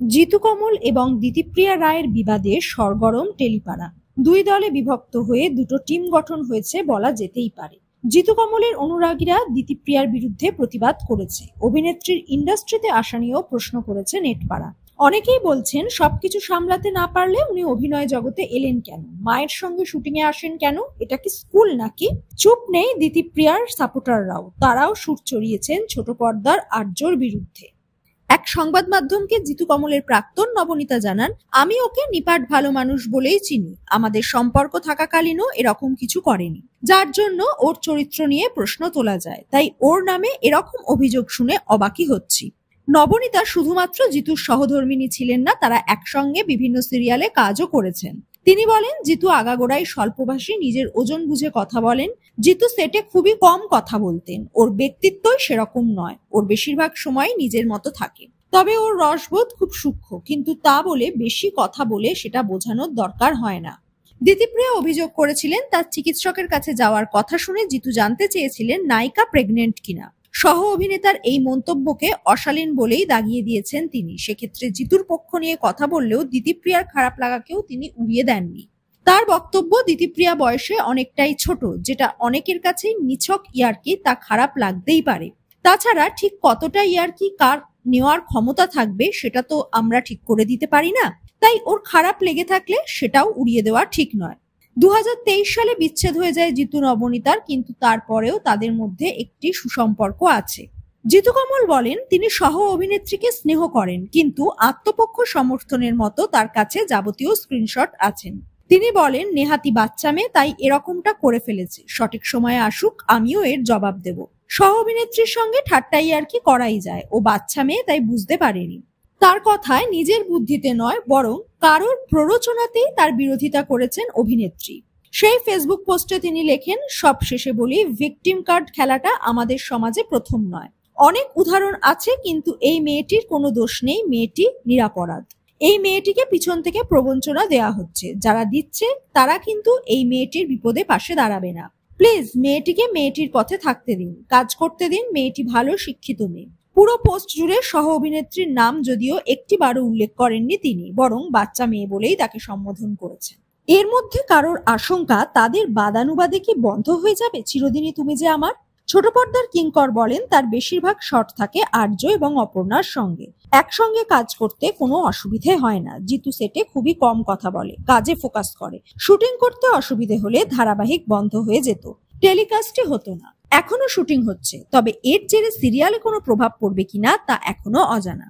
জিতু কমল এবং দিতিপ্রিয়া রায়ের বিবাদে সরগরম টেলিপাড়া। দুই দলে বিভক্ত হয়ে দুটো টিম গঠন হয়েছে বলা যেতেই পারে। জিতু কমলের অনুরাগীরা দিতিপ্রিয়ার বিরুদ্ধে প্রতিবাদ করেছে। অভিনেত্রীর ইন্ডাস্ট্রিতে আসা নিয়েও প্রশ্ন করেছে নেটপাড়া। অনেকেই বলছেন সবকিছু সামলাতে না পারলে উনি অভিনয় জগতে এলেন কেন, মায়ের সঙ্গে শুটিং এ আসেন কেন, এটা কি স্কুল নাকি? চুপ নেই দিতিপ্রিয়ার সাপোর্টাররাও, তারাও সুর চড়িয়েছেন ছোট পর্দার আর্যর বিরুদ্ধে। এক সংবাদ মাধ্যমকে জিতু কমলের প্রাক্তন নবনীতা জানান, আমি ওকে নিপাট ভালো মানুষ বলেই চিনি, আমাদের সম্পর্ক থাকাকালীনও এরকম কিছু করেনি, যার জন্য ওর চরিত্র নিয়ে প্রশ্ন তোলা যায়, তাই ওর নামে এরকম অভিযোগ শুনে অবাকই হচ্ছি। নবনীতা শুধুমাত্র জিতুর সহধর্মিণী ছিলেন না, তারা একসঙ্গে বিভিন্ন সিরিয়ালে কাজও করেছেন। তিনি বলেন, জিতু আগাগোড়াই স্বল্পভাষী, নিজের ওজন বুঝে কথা বলেন। জিতু সেটে খুবই কম কথা বলতেন, ওর ব্যক্তিত্বই সেরকম নয়, ওর বেশিরভাগ সময় নিজের মতো থাকে। তবে ওর রসবোধ খুব সূক্ষ্ম, কিন্তু তা বলে বেশি কথা বলে সেটা বোঝানোর দরকার হয় না। দিতিপ্রিয়া অভিযোগ করেছিলেন, তার চিকিৎসকের কাছে যাওয়ার কথা শুনে জিতু জানতে চেয়েছিলেন নায়িকা প্রেগনেন্ট কিনা। সহ অভিনেতার এই মন্তব্যকে অশালীন বলেই দাগিয়ে দিয়েছেন তিনি। সেক্ষেত্রে জিতুর পক্ষ নিয়ে কথা বললেও দিতিপ্রিয়ার খারাপ লাগাকেও তিনি উড়িয়ে দেননি। তার বক্তব্য, দিতিপ্রিয়া বয়সে অনেকটাই ছোট, যেটা অনেকের কাছে নিছক ইয়ার্কি, তা খারাপ লাগতেই পারে। তাছাড়া ঠিক কতটা ইয়ার্কি কার নেওয়ার ক্ষমতা থাকবে সেটা তো আমরা ঠিক করে দিতে পারি না, তাই ওর খারাপ লেগে থাকলে সেটাও উড়িয়ে দেওয়া ঠিক নয়। 2023 সালে বিচ্ছেদ হয়ে যায় জিতু নবনীতার, কিন্তু তারপরেও তাদের মধ্যে একটি সুসম্পর্ক আছে। জিতু কমল বলেন, তিনি সহ অভিনেত্রীকে স্নেহ করেন, কিন্তু আত্মপক্ষ সমর্থনের মতো তার কাছে যাবতীয় স্ক্রিনশট আছেন। তিনি বলেন, নেহাতি বাচ্চা মেয়ে, তাই এরকমটা করে ফেলেছে, সঠিক সময়ে আসুক, আমিও এর জবাব দেব। সহ অভিনেত্রীর সঙ্গে ঠাট্টাই আর কি করাই যায়, ও বাচ্চা মেয়ে, তাই বুঝতে পারেনি। তার কথায় নিজের বুদ্ধিতে নয়, বরং কারোর প্ররোচনাতেই তার বিরোধিতা করেছেন অভিনেত্রী। সেই ফেসবুক পোস্টে তিনি লেখেন, সব শেষে বলি, ভিকটিম কার্ড খেলাটা আমাদের সমাজে প্রথম নয়, অনেক উদাহরণ আছে, কিন্তু এই মেয়েটির কোনো দোষ নেই, মেয়েটি নিরাপরাধ। এই মেয়েটিকে পিছন থেকে প্রবঞ্চনা দেয়া হচ্ছে, যারা দিচ্ছে তারা কিন্তু এই মেয়েটির বিপদে পাশে দাঁড়াবে না। প্লিজ মেয়েটিকে মেয়েটির পথে থাকতে দিন, কাজ করতে দিন, মেয়েটি ভালো শিক্ষিত মেয়ে। পুরো পোস্ট জুড়ে সহ অভিনেত্রীর নাম যদিও একটিবারও উল্লেখ করেননি তিনি, বরং বাচ্চা মেয়ে বলেই তাকে সম্বোধন করেছেন। এর মধ্যে কারোর আশঙ্কা, তাদের বাদানুবাদে কি বন্ধ হয়ে যাবে চিরদিনই তুমি যে আমার? ছোট পর্দার কিঙ্কর বলেন, তার বেশিরভাগ শট থাকে আর্য এবং অপর্ণার সঙ্গে, একসঙ্গে কাজ করতে কোনো অসুবিধে হয় না। জিতু সেটে খুবই কম কথা বলে, কাজে ফোকাস করে। শুটিং করতে অসুবিধে হলে ধারাবাহিক বন্ধ হয়ে যেত, টেলিকাস্টই হতো না। এখনো শুটিং হচ্ছে, তবে এর জেরে সিরিয়ালে কোনো প্রভাব পড়বে কিনা তা এখনো অজানা।